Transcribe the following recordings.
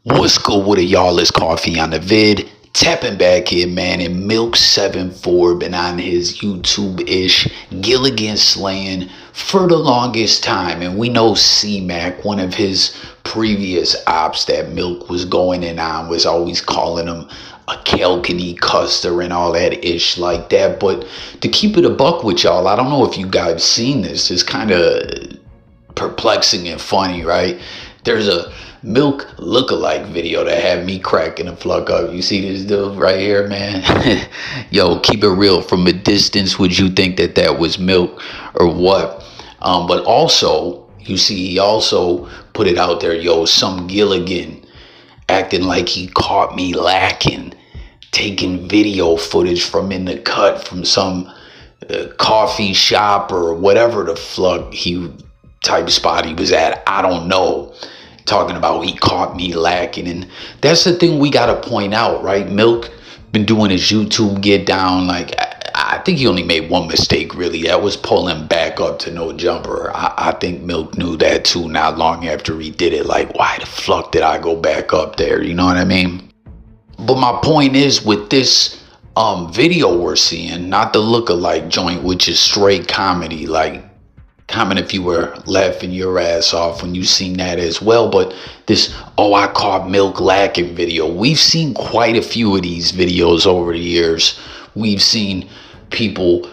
What's good with it, y'all? It's Coffee on the vid. Tapping back here, man, and Milk74 been on his YouTube-ish Gilligan slaying for the longest time. And we know C-Mac, one of his previous ops that Milk was going in on, was always calling him a Kelkany custer and all that ish like that. But to keep it a buck with y'all, I don't know if you guys seen this. It's kind of perplexing and funny, right? There's a Milk lookalike video that had me cracking the fuck up. You see this dude right here, man? Yo, keep it real. From a distance, would you think that that was Milk or what? But also, you see, he also put it out there, yo, some Gilligan acting like he caught me lacking, taking video footage from in the cut from some coffee shop or whatever the fuck type spot he was at. I don't know. Talking about he caught me lacking. And that's the thing we gotta point out, right? Milk been doing his YouTube get down. Like, I think he only made one mistake, really. That was pulling back up to no jumper. I think Milk knew that too not long after he did it. Like, why the fuck did I go back up there? You know what I mean? But my point is, with this video we're seeing, not the lookalike joint, which is straight comedy, like, comment if you were laughing your ass off when you seen that as well. But this, oh, I caught Milk lacking video, we've seen quite a few of these videos over the years. We've seen people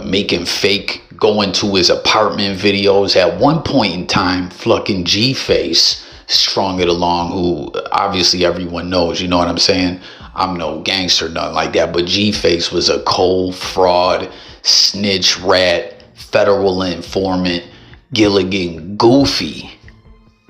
making fake go into his apartment videos. At one point in time, fucking G-Face strung it along, who obviously everyone knows, you know what I'm saying? I'm no gangster, nothing like that, but G-Face was a cold fraud, snitch, rat, federal informant, Gilligan goofy.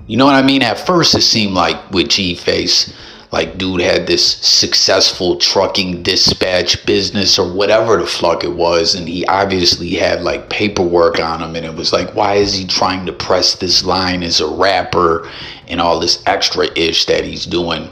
You know what I mean? At first it seemed like with G-Face, like dude had this successful trucking dispatch business or whatever the fuck it was, and he obviously had like paperwork on him, and it was like, why is he trying to press this line as a rapper and all this extra ish that he's doing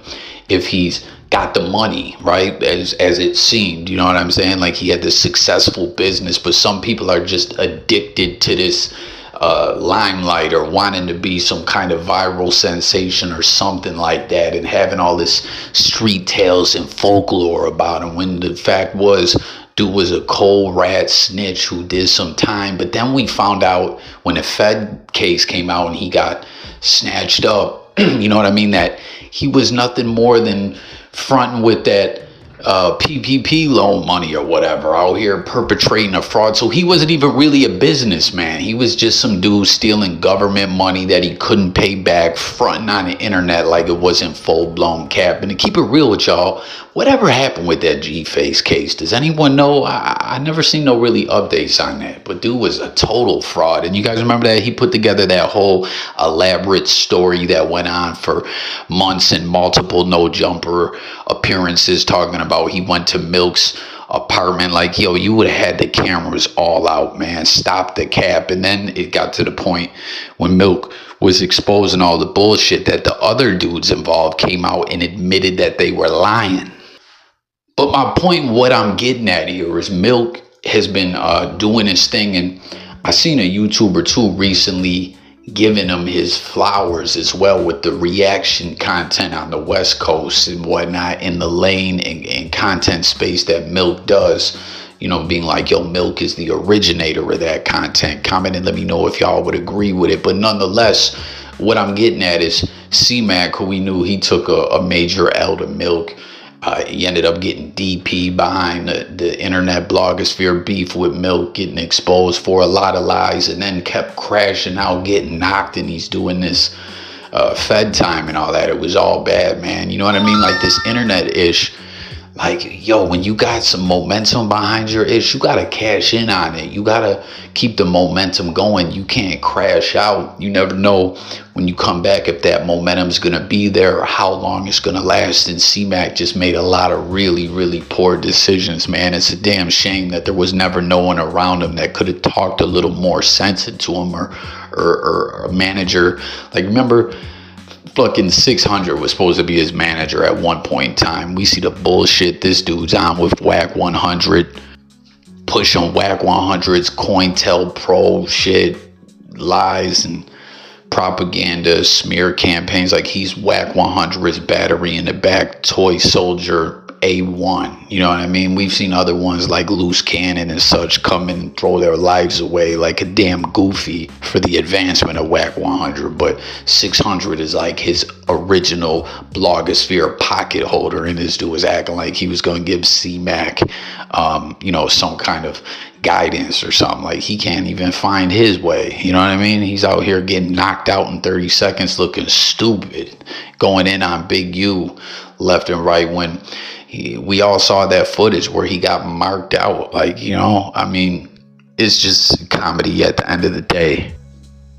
if he's got the money, right? As it seemed, you know what I'm saying? Like, he had this successful business, but some people are just addicted to this limelight, or wanting to be some kind of viral sensation or something like that, and having all this street tales and folklore about him, when the fact was, dude was a cold rat snitch who did some time. But then we found out when the Fed case came out and he got snatched up, you know what I mean, that he was nothing more than fronting with that PPP loan money or whatever, out here perpetrating a fraud. So he wasn't even really a businessman. He was just some dude stealing government money that he couldn't pay back, fronting on the internet like it wasn't full-blown cap. And to keep it real with y'all, whatever happened with that G-Face case? Does anyone know? I never seen no really updates on that. But dude was a total fraud. And you guys remember that? He put together that whole elaborate story that went on for months and multiple no-jumper appearances, talking about he went to Milk's apartment. Like, yo, you would have had the cameras all out, man. Stop the cap. And then it got to the point when Milk was exposing all the bullshit that the other dudes involved came out and admitted that they were lying. But my point, what I'm getting at here, is Milk has been doing his thing, and I seen a YouTuber too recently giving him his flowers as well with the reaction content on the West Coast and whatnot, in the lane and content space that Milk does. You know, being like, yo, Milk is the originator of that content. Comment and let me know if y'all would agree with it. But nonetheless, what I'm getting at is C-Mac, who we knew he took a major L to Milk. He ended up getting DP behind the internet blogosphere beef with Milk, getting exposed for a lot of lies, and then kept crashing out, getting knocked, and he's doing this Fed time and all that. It was all bad, man. You know what I mean? Like, this internet-ish, like, yo, when you got some momentum behind your ish, you gotta cash in on it. You gotta keep the momentum going. You can't crash out. You never know when you come back if that momentum's gonna be there or how long it's gonna last. And C-Mac just made a lot of really, really poor decisions, man. It's a damn shame that there was never no one around him that could have talked a little more sense into him, or a manager. Like, remember, fucking 600 was supposed to be his manager at one point in time. We see the bullshit this dude's on with Whack 100, pushing Whack 100's COINTELPRO shit, lies and propaganda, smear campaigns. Like, he's Whack 100's battery in the back, toy soldier A1. You know what I mean? We've seen other ones like Loose Cannon and such come and throw their lives away like a damn goofy for the advancement of Whack 100. But 600 is like his original blogosphere pocket holder, and this dude was acting like he was going to give C-Mac, you know, some kind of guidance or something. Like, he can't even find his way. You know what I mean? He's out here getting knocked out in 30 seconds looking stupid, going in on Big U left and right when we all saw that footage where he got marked out. Like, you know, I mean, it's just comedy at the end of the day.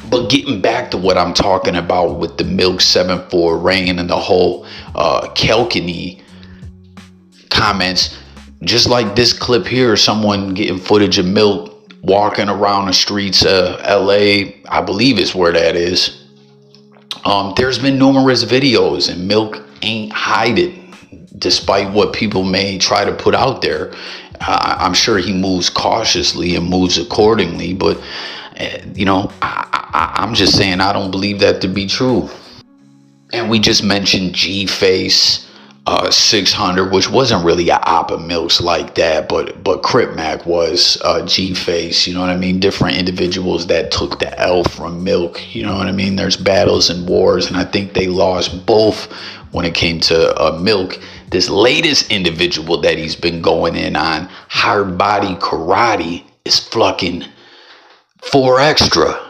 But getting back to what I'm talking about with the Milk74 reign and the whole Kelkany comments, just like this clip here, someone getting footage of Milk walking around the streets of LA, I believe is where that is. There's been numerous videos, and Milk ain't hiding, despite what people may try to put out there. I'm sure he moves cautiously and moves accordingly, but you know, I'm just saying I don't believe that to be true. And we just mentioned G-Face, 600, which wasn't really a op of Milk's like that, but Crip Mac was G-Face. You know what I mean? Different individuals that took the L from Milk. You know what I mean? There's battles and wars, and I think they lost both when it came to Milk. This latest individual that he's been going in on, Hard Body Karate, is fucking 4 Extra.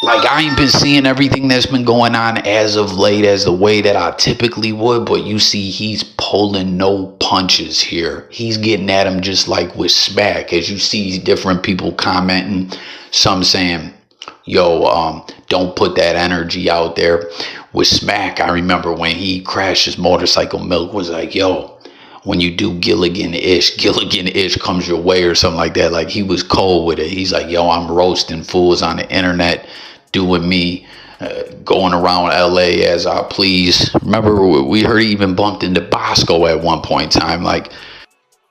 Like, I ain't been seeing everything that's been going on as of late as the way that I typically would, but you see he's pulling no punches here. He's getting at him just like with Smack. As you see different people commenting, some saying, yo, don't put that energy out there. With Smack, I remember when he crashed his motorcycle, Milk was like, yo, when you do Gilligan-ish comes your way or something like that. Like, he was cold with it. He's like, yo, I'm roasting fools on the internet, doing me, going around LA as I please. Remember, we heard he even bumped into Bosco at one point in time. Like,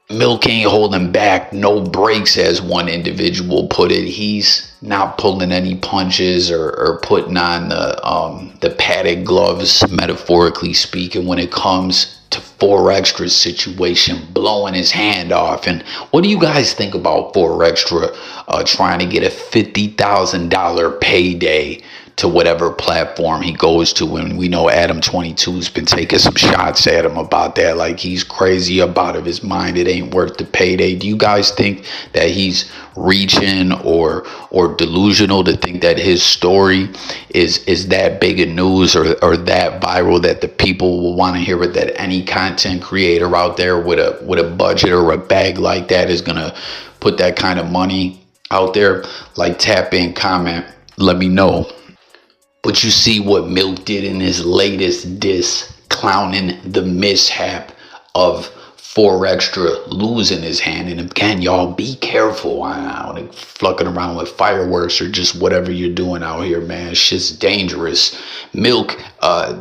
Milk ain't holding back, no breaks, as one individual put it. He's not pulling any punches or putting on the padded gloves, metaphorically speaking, when it comes to 4 Extra's situation, blowing his hand off. And what do you guys think about 4 Extra trying to get a $50,000 payday to whatever platform he goes to? And we know Adam 22's been taking some shots at him about that, like he's crazy about of his mind, it ain't worth the payday. Do you guys think that he's reaching or delusional to think that his story is that big of news or that viral that the people will want to hear it, that any content creator out there with a budget or a bag like that is gonna put that kind of money out there? Like, tap in, comment, let me know. But you see what Milk did in his latest diss, clowning the mishap of 4 Extra losing his hand. And again, y'all, be careful on fucking around with fireworks or just whatever you're doing out here, man. Shit's dangerous. Milk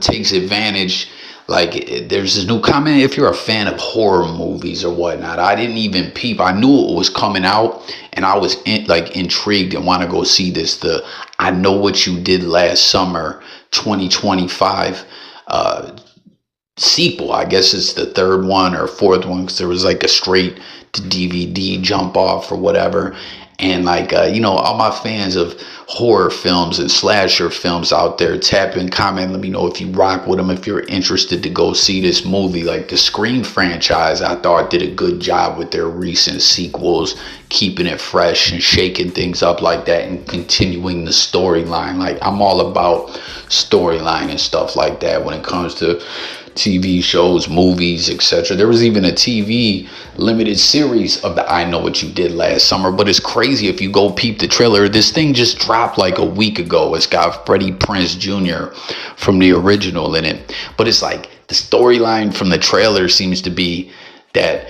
takes advantage. Like, there's this new comment, if you're a fan of horror movies or whatnot, I didn't even peep. I knew it was coming out, and I was intrigued and want to go see this. The I Know What You Did Last Summer 2025 sequel. I guess it's the 3rd one or 4th one, because there was like a straight to DVD jump off or whatever. And like, you know, all my fans of horror films and slasher films out there, tap in, comment, let me know if you rock with them, if you're interested to go see this movie. Like, the Scream franchise, I thought did a good job with their recent sequels, keeping it fresh and shaking things up like that and continuing the storyline. Like, I'm all about storyline and stuff like that when it comes to TV shows, movies, etc. There was even a TV limited series of the I Know What You Did Last Summer, but it's crazy if you go peep the trailer. This thing just dropped like a week ago. It's got Freddie Prinze Jr. from the original in it, but it's like the storyline from the trailer seems to be that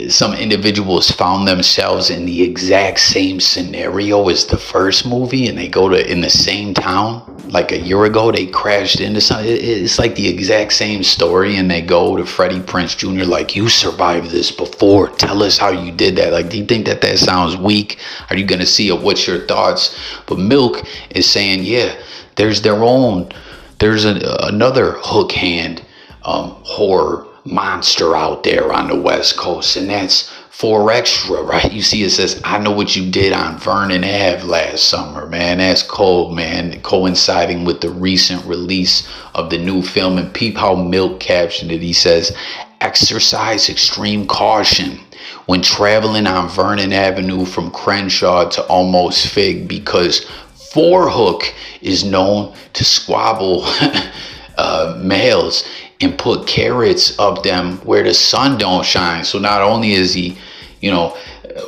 some individuals found themselves in the exact same scenario as the first movie, and they go to in the same town. Like a year ago, they crashed into something. It's like the exact same story, and they go to Freddie Prinze Jr. like, you survived this before. Tell us how you did that. Like, do you think that sounds weak? Are you gonna see it? What's your thoughts? But Milk is saying, yeah, There's another hook hand horror monster out there on the West Coast, and that's 4 Extra, right? You see, it says, I know what you did on Vernon Ave last summer, man. That's cold, man. Coinciding with the recent release of the new film. And peep how Milk captioned it. He says, exercise extreme caution when traveling on Vernon Avenue from Crenshaw to Almost Fig, because 4 Hook is known to squabble males and put carrots up them where the sun don't shine. So not only is he, you know,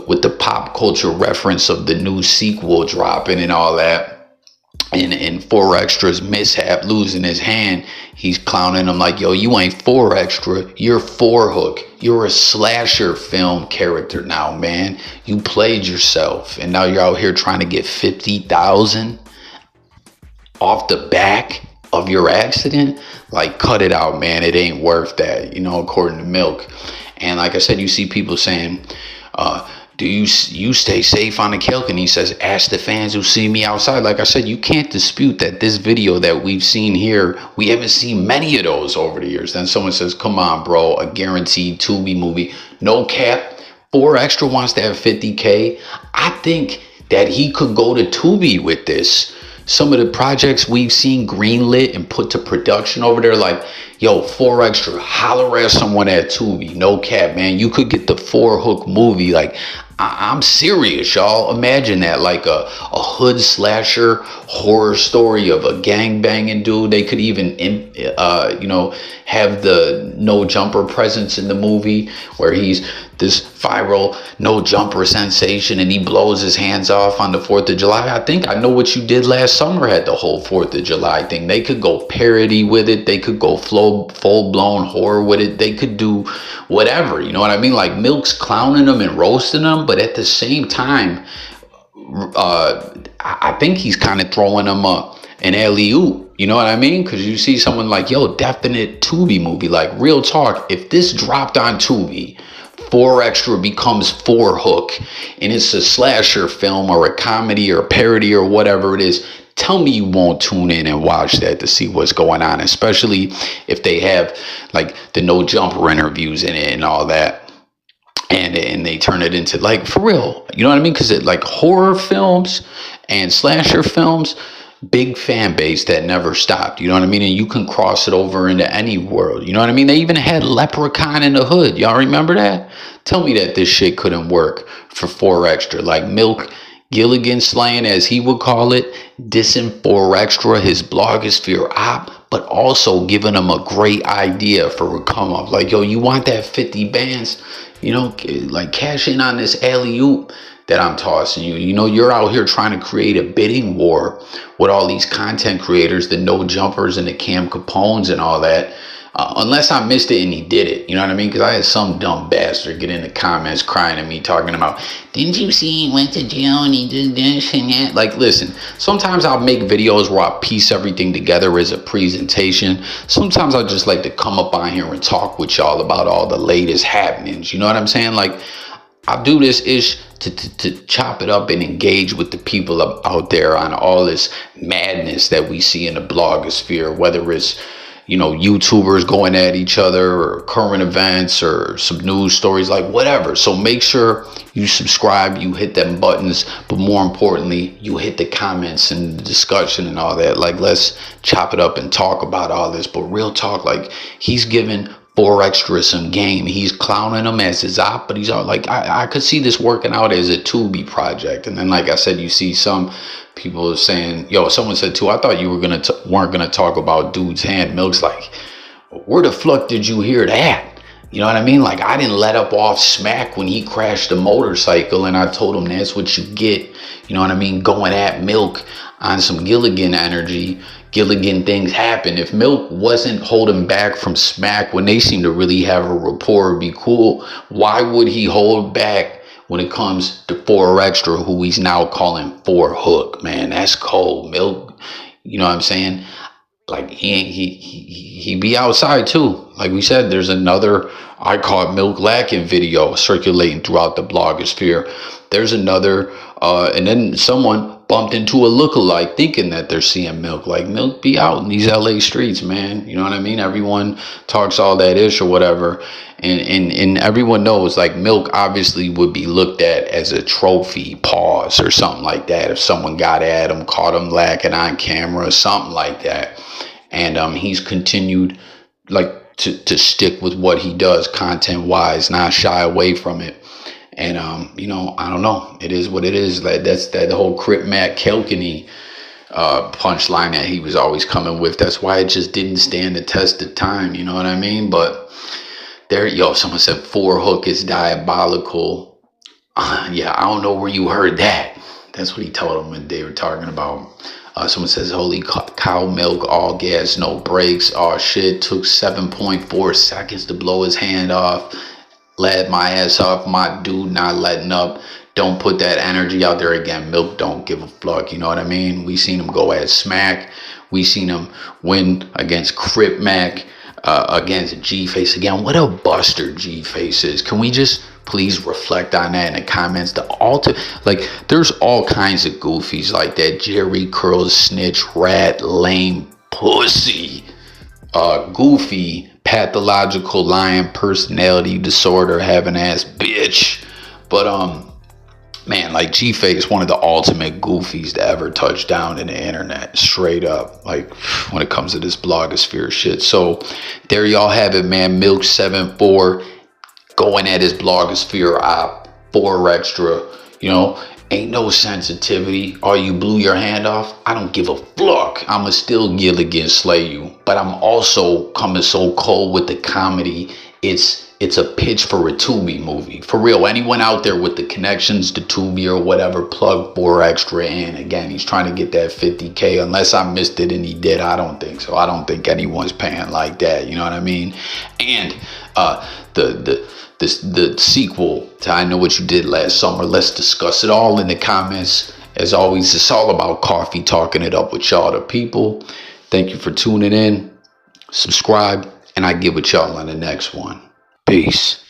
with the pop culture reference of the new sequel dropping and all that, and 4 Extra's mishap losing his hand, he's clowning him like, yo, you ain't 4 Extra, you're 4 Hook. You're a slasher film character now, man. You played yourself, and now you're out here trying to get 50,000 off the back of your accident. Like, cut it out, man. It ain't worth that, you know, according to Milk. And like I said, you see people saying, do you stay safe on the Kelk? And he says, ask the fans who see me outside. Like I said, you can't dispute that this video that we've seen here, we haven't seen many of those over the years. Then someone says, come on, bro, a guaranteed Tubi movie. No cap. 4 Extra wants to have 50K. I think that he could go to Tubi with this. Some of the projects we've seen greenlit and put to production over there, like, yo, 4 Extra, holler at someone at Tubi. No cap, man. You could get the 4 Hook movie. Like, I'm serious, y'all. Imagine that, like a hood slasher horror story of a gang banging dude. They could even, you know, have the no jumper presence in the movie, where he's this viral no jumper sensation and he blows his hands off on the 4th of July. I think I Know What You Did Last Summer had the whole 4th of July thing. They could go parody with it. They could go full blown horror with it. They could do whatever, you know what I mean? Like, Milk's clowning them and roasting them, but at the same time, I think he's kind of throwing them an alley-oop. You know what I mean? Because you see someone like, yo, definite Tubi movie. Like, real talk, if this dropped on Tubi, 4 Extra becomes 4 Hook, and it's a slasher film or a comedy or a parody or whatever it is, tell me you won't tune in and watch that to see what's going on, especially if they have like the no jumper interviews in it and all that, and they turn it into, like, for real, you know what I mean? Because it, like, horror films and slasher films, big fan base that never stopped, you know what I mean? And you can cross it over into any world, you know what I mean? They even had Leprechaun in the Hood. Y'all remember that? Tell me that this shit couldn't work for 4 Extra. Like, Milk Gilligan slaying, as he would call it, dissing 4 Extra, his blogosphere op, but also giving him a great idea for a come up. Like, yo, you want that 50 bands? You know, like, cash in on this alley-oop that I'm tossing you. You know, you're out here trying to create a bidding war with all these content creators, the no jumpers and the Cam Capones and all that. Unless I missed it and he did it. You know what I mean? Because I had some dumb bastard get in the comments crying at me, talking about, didn't you see he went to jail and he did this and that? Like, listen, sometimes I'll make videos where I piece everything together as a presentation. Sometimes I just like to come up on here and talk with y'all about all the latest happenings. You know what I'm saying? Like, I do this ish to chop it up and engage with the people out there on all this madness that we see in the blogosphere, whether it's, you know, YouTubers going at each other or current events or some news stories, like whatever. So make sure you subscribe, you hit them buttons, but more importantly, you hit the comments and the discussion and all that. Like, let's chop it up and talk about all this. But real talk, like, he's giving 4 Extra some game. He's clowning him as his op, but he's all like, I could see this working out as a Tubi project. And then, like I said, you see some people saying, yo, someone said too, I thought you were weren't gonna talk about dude's hand. Milk's like, where the fuck did you hear that? You know what I mean? Like, I didn't let up off smack when he crashed the motorcycle, and I told him that's what you get, you know what I mean, going at Milk on some Gilligan energy. Gilligan things happen. If Milk wasn't holding back from smack when they seem to really have a rapport, be cool, why would he hold back when it comes to 4 Extra, who he's now calling 4 Hook? Man, that's cold. Milk, you know what I'm saying? Like, he be outside too. Like we said, there's another I caught Milk lacking video circulating throughout the blogosphere. There's another, and then someone bumped into a lookalike thinking that they're seeing Milk. Like, Milk be out in these LA streets, man. You know what I mean? Everyone talks all that ish or whatever. And everyone knows, like, Milk obviously would be looked at as a trophy pause or something like that. If someone got at him, caught him lacking on camera, something like that. And he's continued, like, to stick with what he does content wise, not shy away from it. And you know, I don't know, it is what it is. That's that whole Crip Mac Kilkenny punchline that he was always coming with. That's why it just didn't stand the test of time, you know what I mean? But there, yo, someone said 4Hook is diabolical. Yeah, I don't know where you heard that. That's what he told them when they were talking about. Someone says, holy cow, Milk, all gas, no brakes. Oh shit, took 7.4 seconds to blow his hand off. Led my ass off, my dude not letting up. Don't put that energy out there again. Milk don't give a fuck, you know what I mean? We seen him go at Smack. We seen him win against Crip Mac, against G-Face again. What a buster G-Face is. Can we just please reflect on that in the comments? Like, there's all kinds of goofies like that. Jerry Curls, snitch, rat, lame, pussy, goofy, pathological lying personality disorder having ass bitch. But man, like, G-Face, one of the ultimate goofies to ever touch down in the internet, straight up, like, when it comes to this blogosphere shit. So there y'all have it, man. Milk74 going at his blogosphere op, 4 extra, you know. Ain't no sensitivity. Or you blew your hand off, I don't give a fuck. I'ma still Gilligan slay you. But I'm also coming so cold with the comedy. It's a pitch for a Tubi movie. For real, anyone out there with the connections to Tubi or whatever, plug 4 extra in. Again, he's trying to get that 50K. Unless I missed it and he did, I don't think so. I don't think anyone's paying like that. You know what I mean? And the sequel to I Know What You Did Last Summer. Let's discuss it all in the comments. As always, it's all about coffee, talking it up with y'all, the people. Thank you for tuning in. Subscribe, and I get with y'all on the next one. Peace.